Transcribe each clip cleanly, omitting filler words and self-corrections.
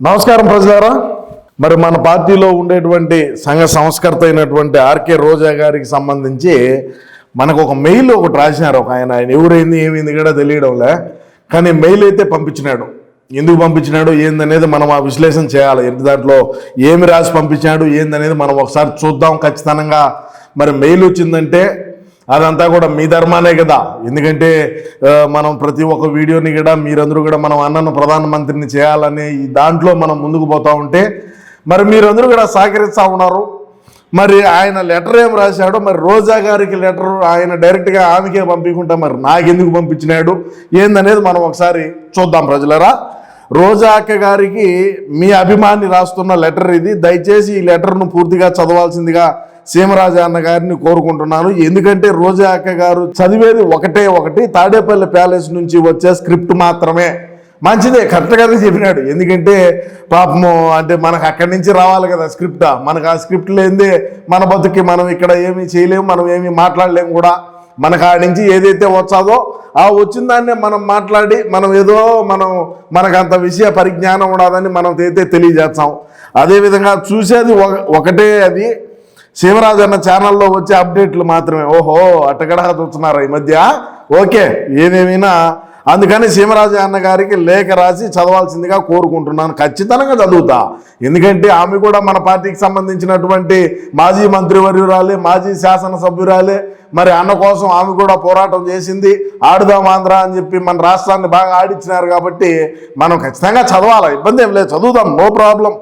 నమస్కారం ప్రజలారా. మరి మన పార్టీలో ఉండేటువంటి సంఘ సంస్కర్త అయినటువంటి ఆర్కే రోజా గారికి సంబంధించి మనకు ఒక మెయిల్ ఒకటి రాసినారు. ఆయన ఎవరైంది ఏమైంది కూడా తెలియడంలే, కానీ మెయిల్ అయితే పంపించినాడు. ఎందుకు పంపించినాడు ఏందనేది మనం ఆ విశ్లేషణ చేయాలి. దాంట్లో ఏమి రాసి పంపించాడు ఏందనేది మనం ఒకసారి చూద్దాం ఖచ్చితంగా. మరి మెయిల్ వచ్చిందంటే అదంతా కూడా మీ ధర్మానే కదా. ఎందుకంటే మనం ప్రతి ఒక్క వీడియోని కూడా మీరందరూ కూడా మనం అన్నను ప్రధానమంత్రిని చేయాలని దాంట్లో మనం ముందుకు పోతూ ఉంటే మరి మీరందరూ కూడా సహకరిస్తూ ఉన్నారు. మరి ఆయన లెటర్ ఏం రాశాడో, మరి రోజా గారికి లెటర్ ఆయన డైరెక్ట్గా ఆమెకే పంపించుకుంటా మరి నాకెందుకు పంపించినాడు ఏందనేది మనం ఒకసారి చూద్దాం ప్రజలరా. రోజా అక్క గారికి మీ అభిమాని రాస్తున్న లెటర్ ఇది. దయచేసి ఈ లెటర్ను పూర్తిగా చదవాల్సిందిగా సీమరాజా అన్న గారిని కోరుకుంటున్నాను. ఎందుకంటే రోజా అక్క గారు చదివేది ఒకటి తాడేపల్లి ప్యాలెస్ నుంచి వచ్చే స్క్రిప్ట్ మాత్రమే. మంచిదే, కరెక్ట్గానే చెప్పినాడు. ఎందుకంటే పాపము అంటే మనకు అక్కడి నుంచి రావాలి కదా స్క్రిప్ట్. మనకు ఆ స్క్రిప్ట్ లేనిదే మన బతుకి మనం ఇక్కడ ఏమీ చేయలేము, మనం ఏమీ మాట్లాడలేము కూడా. మనకు ఆడి నుంచి ఏదైతే వచ్చాదో ఆ వచ్చిన దాన్నే మనం మాట్లాడి మనం ఏదో మనకు అంత విషయ పరిజ్ఞానం ఉండదని మనం అయితే తెలియజేస్తాం. అదేవిధంగా చూసేది ఒకటే, అది శివరాజు అన్న ఛానల్లో వచ్చే అప్డేట్లు మాత్రమే. ఓహో అట్టగడా చూస్తున్నారా ఈ మధ్య. ఓకే, ఏదేమైనా అందుకని సీమరాజు అన్న గారికి లేఖ రాసి చదవాల్సిందిగా కోరుకుంటున్నాను. ఖచ్చితంగా చదువుతా. ఎందుకంటే ఆమె కూడా మన పార్టీకి సంబంధించినటువంటి మాజీ మంత్రివర్యురాలే, మాజీ శాసనసభ్యురాలే. మరి అన్న కోసం ఆమె కూడా పోరాటం చేసింది. ఆడుదాం ఆంధ్ర అని చెప్పి మన రాష్ట్రాన్ని బాగా ఆడిచ్చినారు కాబట్టి మనం ఖచ్చితంగా చదవాలి. ఇబ్బంది ఏం లేదు, చదువుదాం, నో ప్రాబ్లం.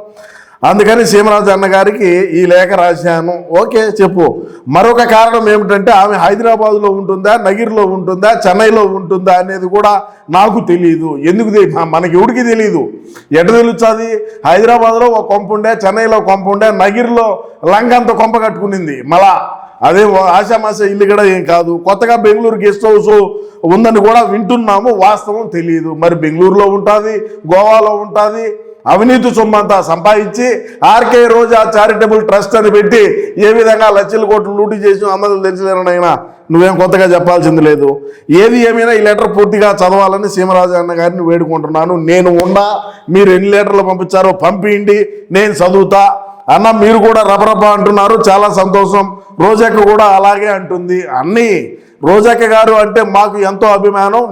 అందుకని సీమరాజు అన్న గారికి ఈ లేఖ రాశాను. ఓకే, చెప్పు. మరొక కారణం ఏమిటంటే ఆమె హైదరాబాద్లో ఉంటుందా, నగిరిలో ఉంటుందా, చెన్నైలో ఉంటుందా అనేది కూడా నాకు తెలియదు. ఎందుకు మనకి ఎవడికి తెలియదు. ఎట తెలుస్తుంది? హైదరాబాద్లో ఒక కొంప ఉండే, చెన్నైలో కొంప ఉండే, నగిరిలో లంకంత కొంప కట్టుకునింది. మళ్ళా అదే ఆశామాష ఇల్లు కూడా ఏం కాదు. కొత్తగా బెంగళూరు గెస్ట్ హౌస్ ఉందని కూడా వింటున్నాము, వాస్తవం తెలియదు. మరి బెంగళూరులో ఉంటుంది, గోవాలో ఉంటుంది. అవినీతి సొమ్మంతా సంపాదించి ఆర్కే రోజా చారిటబుల్ ట్రస్ట్ అని పెట్టి ఏ విధంగా లక్షల కోట్లు లూటీ చేసి అమ్మలు తెలిసిలేనైనా నువ్వేం కొత్తగా చెప్పాల్సింది లేదు. ఏది ఏమైనా ఈ లెటర్ పూర్తిగా చదవాలని సీమరాజు అన్న గారిని వేడుకుంటున్నాను. నేను ఉన్నా, మీరు ఎన్ని లెటర్లు పంపించారో పంపిండి, నేను చదువుతా. అన్న మీరు కూడా రబరబ అంటున్నారు, చాలా సంతోషం. రోజాక్క కూడా అలాగే అంటుంది. అన్నీ రోజాక్క గారు అంటే మాకు ఎంతో అభిమానం.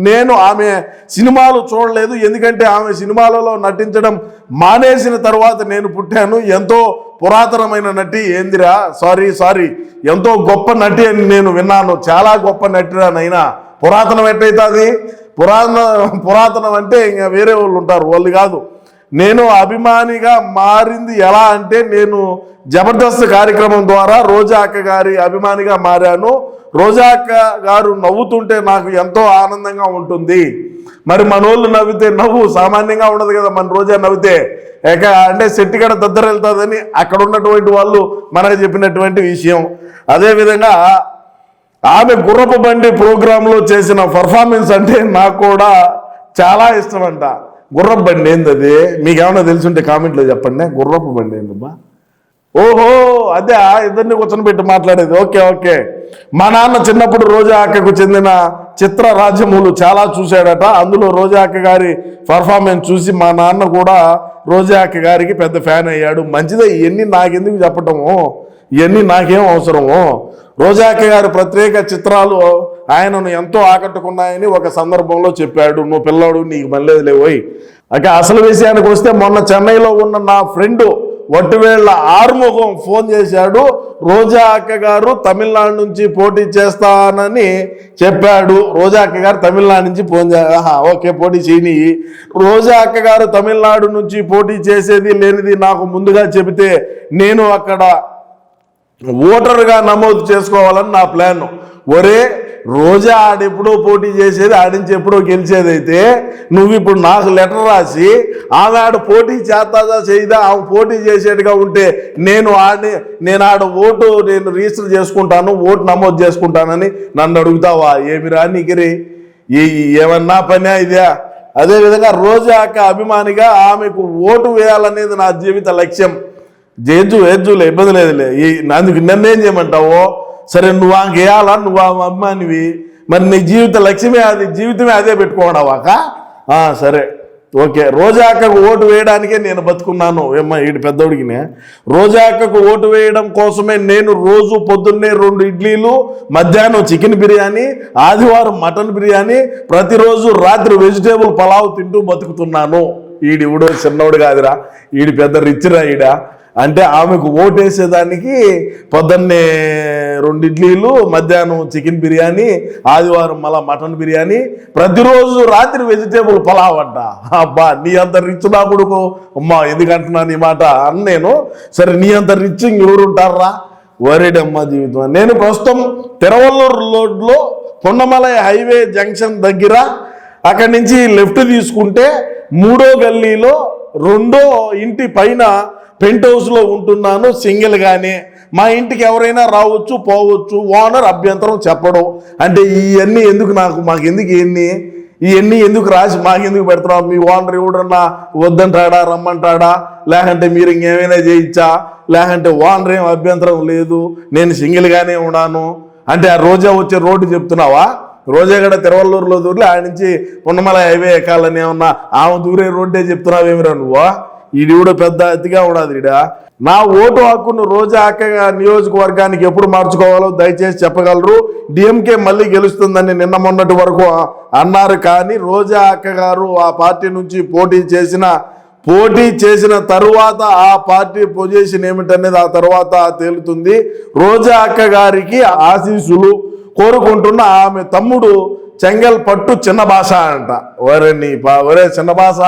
నేను ఆమె సినిమాలు చూడలేదు, ఎందుకంటే ఆమె సినిమాలలో నటించడం మానేసిన తర్వాత నేను పుట్టాను. ఎంతో పురాతనమైన నటి. ఏందిరా సారీ ఎంతో గొప్ప నటి అని నేను విన్నాను. చాలా గొప్ప నటిరానైనా పురాతనం ఎట్టయితుంది? పురాతనం అంటే ఇంకా వేరే వాళ్ళు ఉంటారు, వాళ్ళు కాదు. నేను అభిమానిగా మారింది ఎలా అంటే నేను జబర్దస్త్ కార్యక్రమం ద్వారా రోజా అక్క గారి అభిమానిగా మారాను. రోజా అక్క గారు నవ్వుతుంటే నాకు ఎంతో ఆనందంగా ఉంటుంది. మరి మనోళ్ళు నవ్వితే నవ్వు సామాన్యంగా ఉండదు కదా. మన రోజా నవ్వితే అంటే సెట్టిగడ దద్దర వెళ్తుందని అక్కడ ఉన్నటువంటి వాళ్ళు మనకు చెప్పినటువంటి విషయం. అదేవిధంగా ఆమె గుర్రపు బండి ప్రోగ్రాంలో చేసిన పర్ఫార్మెన్స్ అంటే నాకు కూడా చాలా ఇష్టం అంట. గుర్రపు బండి ఏంది? మీకు ఏమైనా తెలుసుంటే కామెంట్లో చెప్పండి. గుర్రపు బండి ఏందమ్మా? ఓహో అదే, ఇద్దరిని కూర్చొని పెట్టి మాట్లాడేది. ఓకే. మా నాన్న చిన్నప్పుడు రోజా అక్కకు చెందిన చిత్ర రాజ్యములు చాలా చూశాడట. అందులో రోజా అక్క గారి పర్ఫార్మెన్స్ చూసి మా నాన్న కూడా రోజా అక్క గారికి పెద్ద ఫ్యాన్ అయ్యాడు. మంచిదే, ఇవన్నీ నాకెందుకు చెప్పటము, ఇవన్నీ నాకేం అవసరము. రోజా అక్క గారి ప్రత్యేక చిత్రాలు ఆయనను ఎంతో ఆకట్టుకున్నాయని ఒక సందర్భంలో చెప్పాడు. నువ్వు పిల్లాడు, నీకు మళ్ళీ లేవోయ్. అక్క అసలు విషయానికి వస్తే మొన్న చెన్నైలో ఉన్న నా ఫ్రెండు వట్టివేళ్ల ఆరుముఖం ఫోన్ చేశాడు. రోజా అక్క గారు తమిళనాడు నుంచి పోటీ చేస్తానని చెప్పాడు. రోజా అక్క గారు తమిళనాడు నుంచి ఫోన్ ఓకే, పోటీ చేయని. రోజా అక్క గారు తమిళనాడు నుంచి పోటీ చేసేది లేనిది నాకు ముందుగా చెబితే నేను అక్కడ ఓటర్గా నమోదు చేసుకోవాలని నా ప్లాన్. ఒరే రోజా ఆడెప్పుడో పోటీ చేసేది, ఆడించి ఎప్పుడో గెలిచేదైతే నువ్వు ఇప్పుడు నాకు లెటర్ రాసి ఆమె ఆడ పోటీ చేస్తాదా చేయదా, ఆమె పోటీ చేసేట్టుగా ఉంటే నేను ఆడ ఓటు నేను రిజిస్టర్ చేసుకుంటాను, ఓటు నమోదు చేసుకుంటానని నన్ను అడుగుతావా? ఏమిరా నీకిరి ఏమన్నా పని ఇదే? అదేవిధంగా రోజా అక్క అభిమానిగా ఆమెకు ఓటు వేయాలనేది నా జీవిత లక్ష్యం. ఏజ్జులే ఇబ్బంది లేదులే. అందుకు నన్నేం చేయమంటావో? సరే నువ్వు ఆమెకు వేయాలా, నువ్వు అభిమానివి, మరి నీ జీవిత లక్ష్యమే అది, జీవితమే అదే పెట్టుకోవడావాక? సరే ఓకే, రోజా అక్కకు ఓటు వేయడానికే నేను బతుకున్నాను. ఏమ్మా ఈడు పెద్దోడికినే రోజా అక్కకు ఓటు వేయడం కోసమే నేను రోజు పొద్దున్నే 2 ఇడ్లీలు, మధ్యాహ్నం చికెన్ బిర్యానీ, ఆదివారం మటన్ బిర్యానీ, ప్రతిరోజు రాత్రి వెజిటేబుల్ పలావ్ తింటూ బతుకుతున్నాను. ఈడివుడు చిన్నోడు కాదురా, ఈడి పెద్ద రిచ్రా ఈడ. అంటే ఆమెకు ఓటేసేదానికి పొద్దున్నే 2 ఇడ్లీలు, మధ్యాహ్నం చికెన్ బిర్యానీ, ఆదివారం మళ్ళా మటన్ బిర్యానీ, ప్రతిరోజు రాత్రి వెజిటేబుల్ పలావ్ అంట. అబ్బా, నీ అంత రిచ్ నా కొడుకు. అమ్మా ఎందుకంటున్నాను ఈ మాట అని నేను. సరే, నీ అంత రిచ్ ఎవరుంటారా? వరేడమ్మా జీవితం. నేను ప్రస్తుతం తిరువల్లూరు రోడ్లో కొండమలై హైవే జంక్షన్ దగ్గర, అక్కడి నుంచి లెఫ్ట్ తీసుకుంటే 3వ గల్లీలో 2వ ఇంటి పైన పెంట్ హౌస్లో ఉంటున్నాను, సింగిల్గానే. మా ఇంటికి ఎవరైనా రావచ్చు పోవచ్చు, ఓనర్ అభ్యంతరం చెప్పడం. అంటే ఇవన్నీ ఎందుకు మాకెందుకు ఇవన్నీ ఎందుకు రాసి మాకెందుకు పెడుతున్నాం? మీ ఓనర్ ఎవడన్నా వద్దంటాడా, రమ్మంటాడా, లేకంటే మీరు ఇంకేమైనా చేయించా, లేకంటే ఓనర్ ఏం అభ్యంతరం లేదు, నేను సింగిల్గానే ఉన్నాను అంటే ఆ రోజా వచ్చే రోడ్డు చెప్తున్నావా? రోజా కూడా తిరువల్లూరులో దూరి ఆయన నుంచి పున్నమల హైవే ఎక్కాలని ఏమన్నా ఆమె దూరే రోడ్డే చెప్తున్నావేమిరా నువ్వు? ఇది కూడా పెద్ద అతిగా ఉండదు ఈడ. నా ఓటు హక్కును రోజా అక్క నియోజకవర్గానికి ఎప్పుడు మార్చుకోవాలో దయచేసి చెప్పగలరు? డిఎంకే మళ్ళీ గెలుస్తుందని నిన్న మొన్నటి వరకు అన్నారు, కానీ రోజా అక్క గారు ఆ పార్టీ నుంచి పోటీ చేసిన తరువాత ఆ పార్టీ పొజిషన్ ఏమిటనేది ఆ తర్వాత తేలుతుంది. రోజా అక్క గారికి ఆశీస్సులు కోరుకుంటున్న ఆమె తమ్ముడు చెంగల్పట్టు చిన్న భాష అంట. ఒరే చిన్న భాష,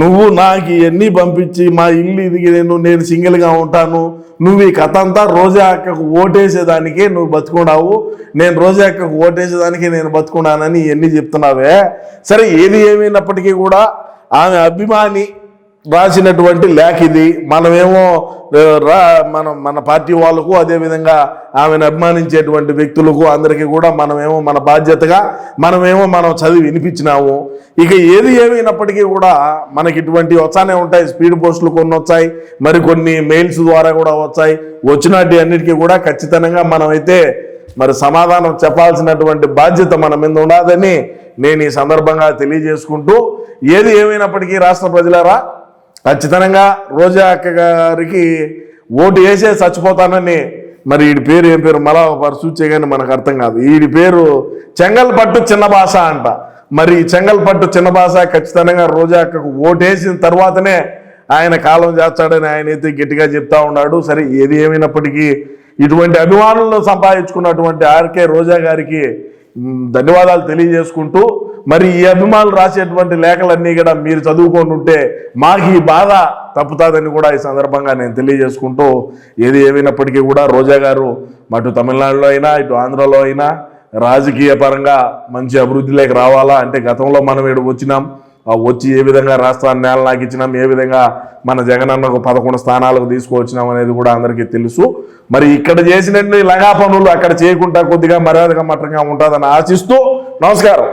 నువ్వు నాకు ఇవన్నీ పంపించి మా ఇల్లు ఇదిగి నేను సింగిల్గా ఉంటాను, నువ్వు ఈ కథ అంతా రోజా అక్కకు ఓటేసేదానికే నువ్వు బతుకున్నావు, నేను రోజా అక్కకు ఓటేసేదానికే నేను బతుకున్నానని ఇవన్నీ చెప్తున్నావే. సరే, ఏది ఏమైనప్పటికీ కూడా ఆమె అభిమాని రాసినటువంటి లేఖ ఇది. మనమేమో మన పార్టీ వాళ్ళకు, అదేవిధంగా ఆమెను అభిమానించేటువంటి వ్యక్తులకు అందరికీ కూడా మనమేమో మన బాధ్యతగా మనం చదివి వినిపించినాము. ఇక ఏది ఏమైనప్పటికీ కూడా మనకి ఇటువంటి వచ్చానే ఉంటాయి. స్పీడ్ పోస్టులు కొన్ని వచ్చాయి, మరికొన్ని మెయిల్స్ ద్వారా కూడా వచ్చాయి. వచ్చినట్టు అన్నిటికీ కూడా ఖచ్చితంగా మనమైతే మరి సమాధానం చెప్పాల్సినటువంటి బాధ్యత మన మీద ఉండదని నేను ఈ సందర్భంగా తెలియజేసుకుంటూ, ఏది ఏమైనప్పటికీ రాష్ట్ర ప్రజలారా, ఖచ్చితంగా రోజా అక్క గారికి ఓటు వేసే చచ్చిపోతానని, మరి వీడి పేరు ఏం పేరు మళ్ళా సూచే కానీ మనకు అర్థం కాదు. వీడి పేరు చెంగల్పట్టు చిన్న భాష అంట. మరి చెంగల్పట్టు చిన్న భాష ఖచ్చితంగా రోజా అక్కకు ఓటేసిన తర్వాతనే ఆయన కాలం చేస్తాడని ఆయన అయితే గట్టిగా చెప్తా ఉన్నాడు. సరే, ఏది ఏమైనప్పటికీ ఇటువంటి అభిమానులను సంపాదించుకున్నటువంటి ఆర్కే రోజా గారికి ధన్యవాదాలు తెలియజేసుకుంటూ, మరి ఈ అభిమానులు రాసేటువంటి లేఖలన్నీ కూడా మీరు చదువుకొని ఉంటే మాకు ఈ బాధ తప్పుతుందని కూడా ఈ సందర్భంగా నేను తెలియజేసుకుంటూ, ఏది ఏమైనప్పటికీ కూడా రోజా గారు అటు తమిళనాడులో అయినా ఇటు ఆంధ్రలో అయినా రాజకీయ పరంగా మంచి అభివృద్ధిలోకి రావాలా అంటే, గతంలో మనం ఇక్కడ వచ్చినాం, వచ్చి ఏ విధంగా రాష్ట్రాన్ని నేల నాకిచ్చినాం, ఏ విధంగా మన జగనన్నకు 11 స్థానాలకు తీసుకువచ్చినాం అనేది కూడా అందరికీ తెలుసు. మరి ఇక్కడ చేసినట్టు లగా పనులు అక్కడ చేయకుండా కొద్దిగా మర్యాదగా మట్టంగా ఉంటుందని ఆశిస్తూ నమస్కారం.